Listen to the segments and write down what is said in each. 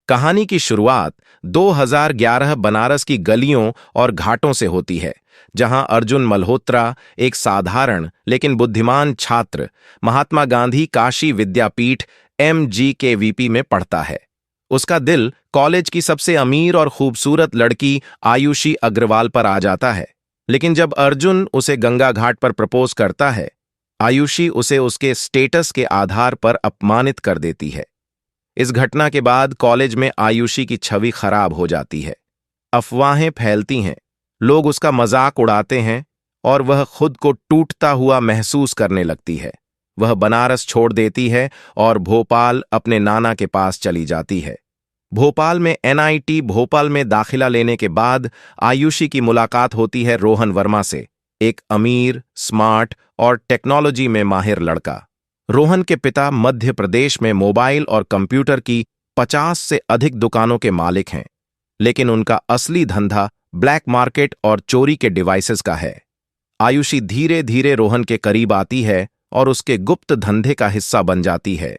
कहानी की शुरुआत 2011 बनारस की गलियों और घाटों से होती है, जहां अर्जुन मल्होत्रा, एक साधारण लेकिन बुद्धिमान छात्र, महात्मा गांधी काशी विद्यापीठ MGKVP में पढ़ता है। उसका दिल कॉलेज की सबसे अमीर और खूबसूरत लड़की आयुषी अग्रवाल पर आ जाता है। लेकिन जब अर्जुन उसे गंगा घाट पर प्रपोज करता है, आयुषी उसे उसके स्टेटस के आधार पर अपमानित कर देती है। इस घटना के बाद कॉलेज में आयुषी की छवि खराब हो जाती है। अफवाहें फैलती हैं, लोग उसका मजाक उड़ाते हैं और वह खुद को टूटता हुआ महसूस करने लगती है। वह बनारस छोड़ देती है और भोपाल अपने नाना के पास चली जाती है। भोपाल में NIT भोपाल में दाखिला लेने के बाद आयुषी की मुलाकात होती है रोहन वर्मा से, एक अमीर, स्मार्ट और टेक्नोलॉजी में माहिर लड़का। रोहन के पिता मध्य प्रदेश में मोबाइल और कंप्यूटर की 50 से अधिक दुकानों के मालिक हैं, लेकिन उनका असली धंधा ब्लैक मार्केट और चोरी के डिवाइसेस का है। आयुषी धीरे धीरे रोहन के करीब आती है और उसके गुप्त धंधे का हिस्सा बन जाती है।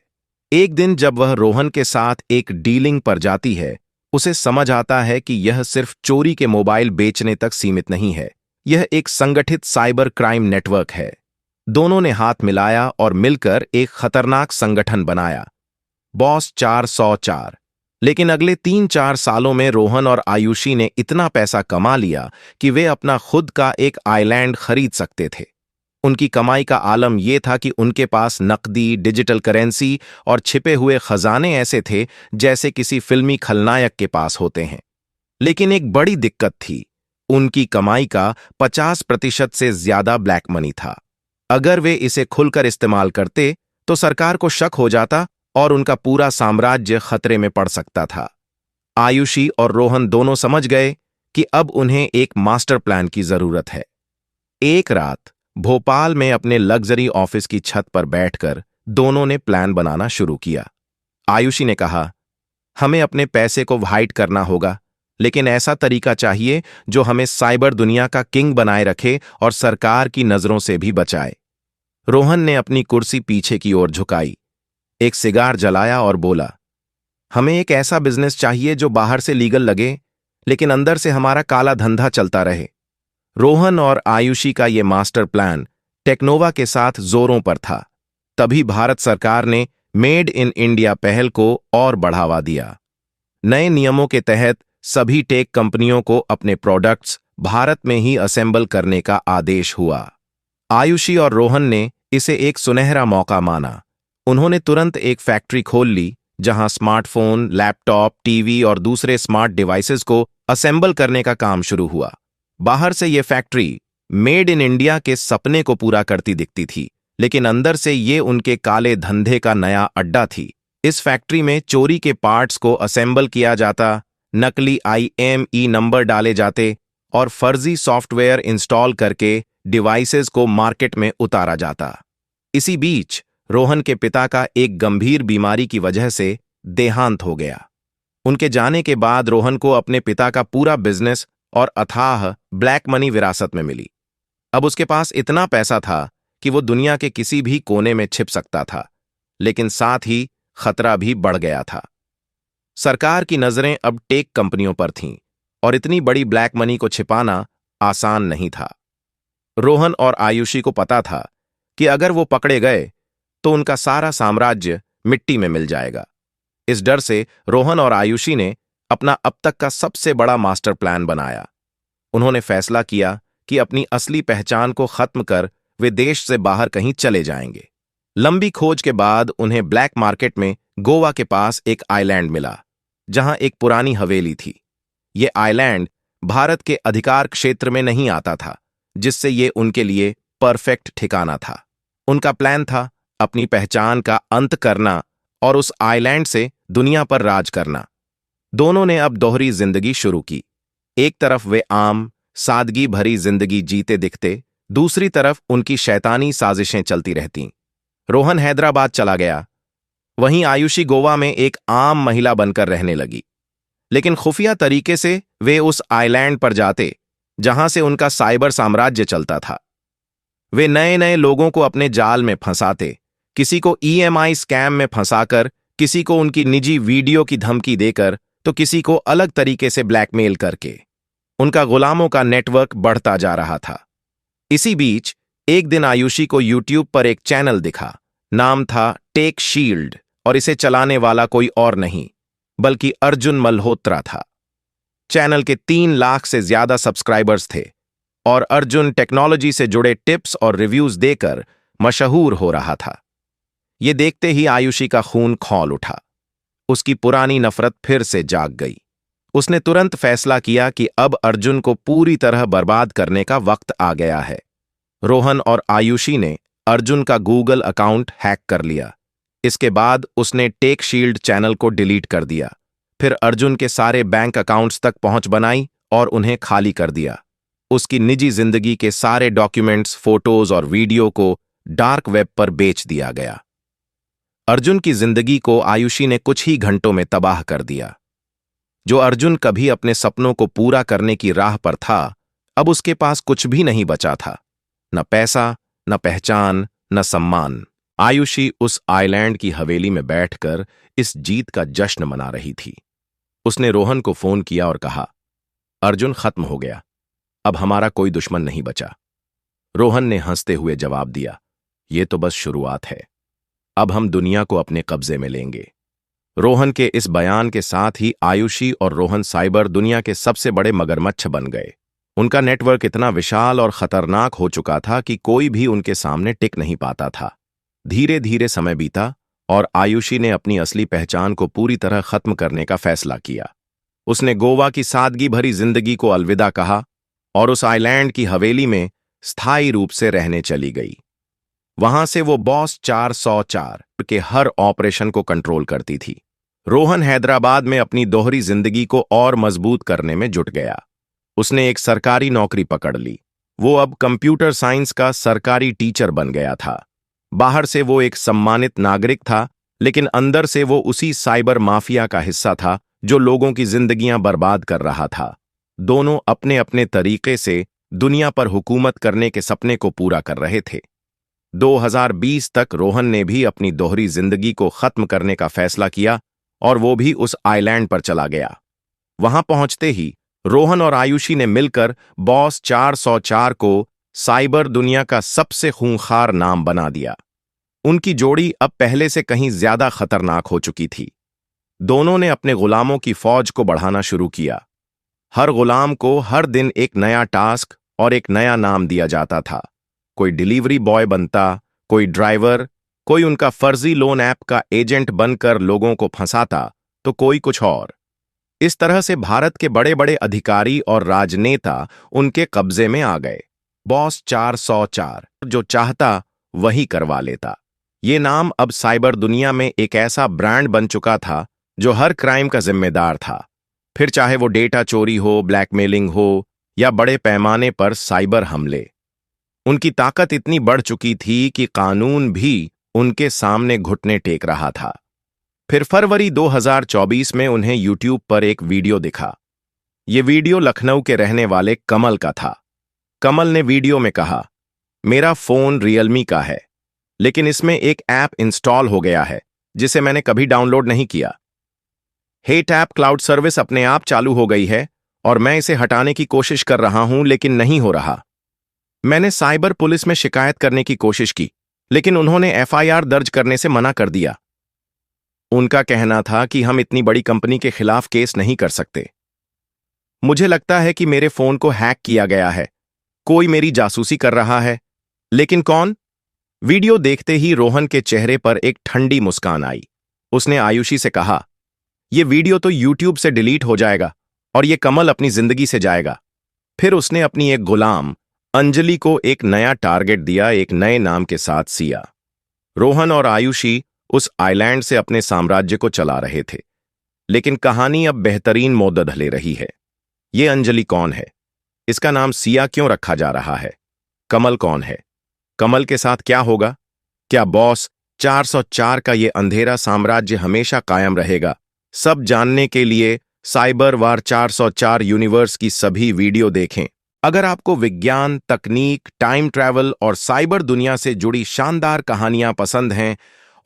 एक दिन जब वह रोहन के साथ एक डीलिंग पर जाती है, उसे समझ आता है कि यह सिर्फ चोरी के मोबाइल बेचने तक सीमित नहीं है, यह एक संगठित साइबर क्राइम नेटवर्क है। दोनों ने हाथ मिलाया और मिलकर एक खतरनाक संगठन बनाया, बॉस 404। लेकिन अगले 3-4 सालों में रोहन और आयुषी ने इतना पैसा कमा लिया कि वे अपना खुद का एक आइलैंड खरीद सकते थे। उनकी कमाई का आलम यह था कि उनके पास नकदी, डिजिटल करेंसी और छिपे हुए खजाने ऐसे थे जैसे किसी फिल्मी खलनायक के पास होते हैं। लेकिन एक बड़ी दिक्कत थी, उनकी कमाई का 50% से ज्यादा ब्लैक मनी था। अगर वे इसे खुलकर इस्तेमाल करते तो सरकार को शक हो जाता और उनका पूरा साम्राज्य खतरे में पड़ सकता था। आयुषी और रोहन दोनों समझ गए कि अब उन्हें एक मास्टर प्लान की जरूरत है। एक रात भोपाल में अपने लग्जरी ऑफिस की छत पर बैठकर दोनों ने प्लान बनाना शुरू किया। आयुषी ने कहा, हमें अपने पैसे को हाइड करना होगा, लेकिन ऐसा तरीका चाहिए जो हमें साइबर दुनिया का किंग बनाए रखे और सरकार की नजरों से भी बचाए। रोहन ने अपनी कुर्सी पीछे की ओर झुकाई, एक सिगार जलाया और बोला, हमें एक ऐसा बिजनेस चाहिए जो बाहर से लीगल लगे, लेकिन अंदर से हमारा काला धंधा चलता रहे। रोहन और आयुषी का यह मास्टर प्लान टेक्नोवा के साथ जोरों पर था। तभी भारत सरकार ने मेड इन इंडिया पहल को और बढ़ावा दिया। नए नियमों के तहत सभी टेक कंपनियों को अपने प्रोडक्ट्स भारत में ही असेंबल करने का आदेश हुआ। आयुषी और रोहन ने इसे एक सुनहरा मौका माना। उन्होंने तुरंत एक फैक्ट्री खोल ली जहां स्मार्टफोन, लैपटॉप, टीवी और दूसरे स्मार्ट डिवाइसेस को असेंबल करने का काम शुरू हुआ। बाहर से यह फैक्ट्री मेड इन इंडिया के सपने को पूरा करती दिखती थी, लेकिन अंदर से ये उनके काले धंधे का नया अड्डा थी। इस फैक्ट्री में चोरी के पार्ट्स को असेंबल किया जाता, नकली IMEI नंबर डाले जाते और फर्जी सॉफ्टवेयर इंस्टॉल करके डिवाइसेस को मार्केट में उतारा जाता। इसी बीच रोहन के पिता का एक गंभीर बीमारी की वजह से देहांत हो गया। उनके जाने के बाद रोहन को अपने पिता का पूरा बिजनेस और अथाह ब्लैक मनी विरासत में मिली। अब उसके पास इतना पैसा था कि वो दुनिया के किसी भी कोने में छिप सकता था, लेकिन साथ ही खतरा भी बढ़ गया था। सरकार की नजरें अब टेक कंपनियों पर थीं और इतनी बड़ी ब्लैक मनी को छिपाना आसान नहीं था। रोहन और आयुषी को पता था कि अगर वो पकड़े गए तो उनका सारा साम्राज्य मिट्टी में मिल जाएगा। इस डर से रोहन और आयुषी ने अपना अब तक का सबसे बड़ा मास्टर प्लान बनाया। उन्होंने फैसला किया कि अपनी असली पहचान को खत्म कर वे देश से बाहर कहीं चले जाएंगे। लंबी खोज के बाद उन्हें ब्लैक मार्केट में गोवा के पास एक आइलैंड मिला, जहां एक पुरानी हवेली थी। ये आइलैंड भारत के अधिकार क्षेत्र में नहीं आता था, जिससे ये उनके लिए परफेक्ट ठिकाना था। उनका प्लान था अपनी पहचान का अंत करना और उस आइलैंड से दुनिया पर राज करना। दोनों ने अब दोहरी जिंदगी शुरू की। एक तरफ वे आम, सादगी भरी जिंदगी जीते दिखते, दूसरी तरफ उनकी शैतानी साजिशें चलती रहतीं। रोहन हैदराबाद चला गया, वहीं आयुषी गोवा में एक आम महिला बनकर रहने लगी। लेकिन खुफिया तरीके से वे उस आइलैंड पर जाते जहां से उनका साइबर साम्राज्य चलता था। वे नए नए लोगों को अपने जाल में फंसाते, किसी को EMI स्कैम में फंसाकर किसी को उनकी निजी वीडियो की धमकी देकर तो किसी को अलग तरीके से ब्लैकमेल करके उनका गुलामों का नेटवर्क बढ़ता जा रहा था। इसी बीच एक दिन आयुषी को यूट्यूब पर एक चैनल दिखा। नाम था टेक शील्ड और इसे चलाने वाला कोई और नहीं बल्कि अर्जुन मल्होत्रा था। चैनल के 3 लाख से ज्यादा सब्सक्राइबर्स थे और अर्जुन टेक्नोलॉजी से जुड़े टिप्स और रिव्यूज देकर मशहूर हो रहा था। ये देखते ही आयुषी का खून खौल उठा। उसकी पुरानी नफरत फिर से जाग गई। उसने तुरंत फैसला किया कि अब अर्जुन को पूरी तरह बर्बाद करने का वक्त आ गया है। रोहन और आयुषी ने अर्जुन का गूगल अकाउंट हैक कर लिया। इसके बाद उसने टेक शील्ड चैनल को डिलीट कर दिया। फिर अर्जुन के सारे बैंक अकाउंट्स तक पहुंच बनाई और उन्हें खाली कर दिया। उसकी निजी जिंदगी के सारे डॉक्यूमेंट्स, फोटोज और वीडियो को डार्क वेब पर बेच दिया गया। अर्जुन की जिंदगी को आयुषी ने कुछ ही घंटों में तबाह कर दिया। जो अर्जुन कभी अपने सपनों को पूरा करने की राह पर था, अब उसके पास कुछ भी नहीं बचा था। न पैसा, न पहचान, न सम्मान। आयुषी उस आइलैंड की हवेली में बैठकर इस जीत का जश्न मना रही थी। उसने रोहन को फोन किया और कहा, अर्जुन खत्म हो गया, अब हमारा कोई दुश्मन नहीं बचा। रोहन ने हंसते हुए जवाब दिया, ये तो बस शुरुआत है, अब हम दुनिया को अपने कब्जे में लेंगे। रोहन के इस बयान के साथ ही आयुषी और रोहन साइबर दुनिया के सबसे बड़े मगरमच्छ बन गए। उनका नेटवर्क इतना विशाल और खतरनाक हो चुका था कि कोई भी उनके सामने टिक नहीं पाता था। धीरे धीरे समय बीता और आयुषी ने अपनी असली पहचान को पूरी तरह खत्म करने का फैसला किया। उसने गोवा की सादगी भरी जिंदगी को अलविदा कहा और उस आइलैंड की हवेली में स्थायी रूप से रहने चली गई। वहां से वो बॉस 404 के हर ऑपरेशन को कंट्रोल करती थी। रोहन हैदराबाद में अपनी दोहरी जिंदगी को और मजबूत करने में जुट गया। उसने एक सरकारी नौकरी पकड़ ली। वो अब कंप्यूटर साइंस का सरकारी टीचर बन गया था। बाहर से वो एक सम्मानित नागरिक था, लेकिन अंदर से वो उसी साइबर माफिया का हिस्सा था जो लोगों की जिंदगियां बर्बाद कर रहा था। दोनों अपने अपने तरीके से दुनिया पर हुकूमत करने के सपने को पूरा कर रहे थे। 2020 तक रोहन ने भी अपनी दोहरी जिंदगी को खत्म करने का फैसला किया और वो भी उस आइलैंड पर चला गया। वहां पहुंचते ही रोहन और आयुषी ने मिलकर बॉस 404 को साइबर दुनिया का सबसे खूंखार नाम बना दिया। उनकी जोड़ी अब पहले से कहीं ज्यादा खतरनाक हो चुकी थी। दोनों ने अपने गुलामों की फौज को बढ़ाना शुरू किया। हर गुलाम को हर दिन एक नया टास्क और एक नया नाम दिया जाता था। कोई डिलीवरी बॉय बनता, कोई ड्राइवर, कोई उनका फर्जी लोन ऐप का एजेंट बनकर लोगों को फंसाता, तो कोई कुछ और। इस तरह से भारत के बड़े बड़े अधिकारी और राजनेता उनके कब्जे में आ गए। बॉस 404 जो चाहता वही करवा लेता। ये नाम अब साइबर दुनिया में एक ऐसा ब्रांड बन चुका था जो हर क्राइम का जिम्मेदार था, फिर चाहे वो डेटा चोरी हो, ब्लैकमेलिंग हो या बड़े पैमाने पर साइबर हमले। उनकी ताकत इतनी बढ़ चुकी थी कि कानून भी उनके सामने घुटने टेक रहा था। फिर फरवरी 2024 में उन्हें यूट्यूब पर एक वीडियो दिखा। ये वीडियो लखनऊ के रहने वाले कमल का था। कमल ने वीडियो में कहा, मेरा फोन रियलमी का है, लेकिन इसमें एक ऐप इंस्टॉल हो गया है जिसे मैंने कभी डाउनलोड नहीं किया। हेट ऐप क्लाउड सर्विस अपने आप चालू हो गई है और मैं इसे हटाने की कोशिश कर रहा हूं, लेकिन नहीं हो रहा। मैंने साइबर पुलिस में शिकायत करने की कोशिश की, लेकिन उन्होंने एफआईआर दर्ज करने से मना कर दिया। उनका कहना था कि हम इतनी बड़ी कंपनी के खिलाफ केस नहीं कर सकते। मुझे लगता है कि मेरे फोन को हैक किया गया है, कोई मेरी जासूसी कर रहा है, लेकिन कौन? वीडियो देखते ही रोहन के चेहरे पर एक ठंडी मुस्कान आई। उसने आयुषी से कहा, यह वीडियो तो यूट्यूब से डिलीट हो जाएगा और यह कमल अपनी जिंदगी से जाएगा। फिर उसने अपनी एक गुलाम अंजलि को एक नया टारगेट दिया, एक नए नाम के साथ सिया। रोहन और आयुषी उस आइलैंड से अपने साम्राज्य को चला रहे थे, लेकिन कहानी अब बेहतरीन मोड़ ले रही है। ये अंजलि कौन है? इसका नाम सिया क्यों रखा जा रहा है? कमल कौन है? कमल के साथ क्या होगा? क्या बॉस 404 का ये अंधेरा साम्राज्य हमेशा कायम रहेगा? सब जानने के लिए साइबर वार 404 यूनिवर्स की सभी वीडियो देखें। अगर आपको विज्ञान, तकनीक, टाइम ट्रैवल और साइबर दुनिया से जुड़ी शानदार कहानियां पसंद हैं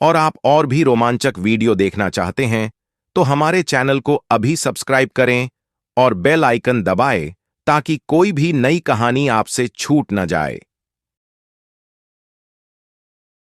और आप और भी रोमांचक वीडियो देखना चाहते हैं तो हमारे चैनल को अभी सब्सक्राइब करें और बेल आइकन दबाएं ताकि कोई भी नई कहानी आपसे छूट न जाए।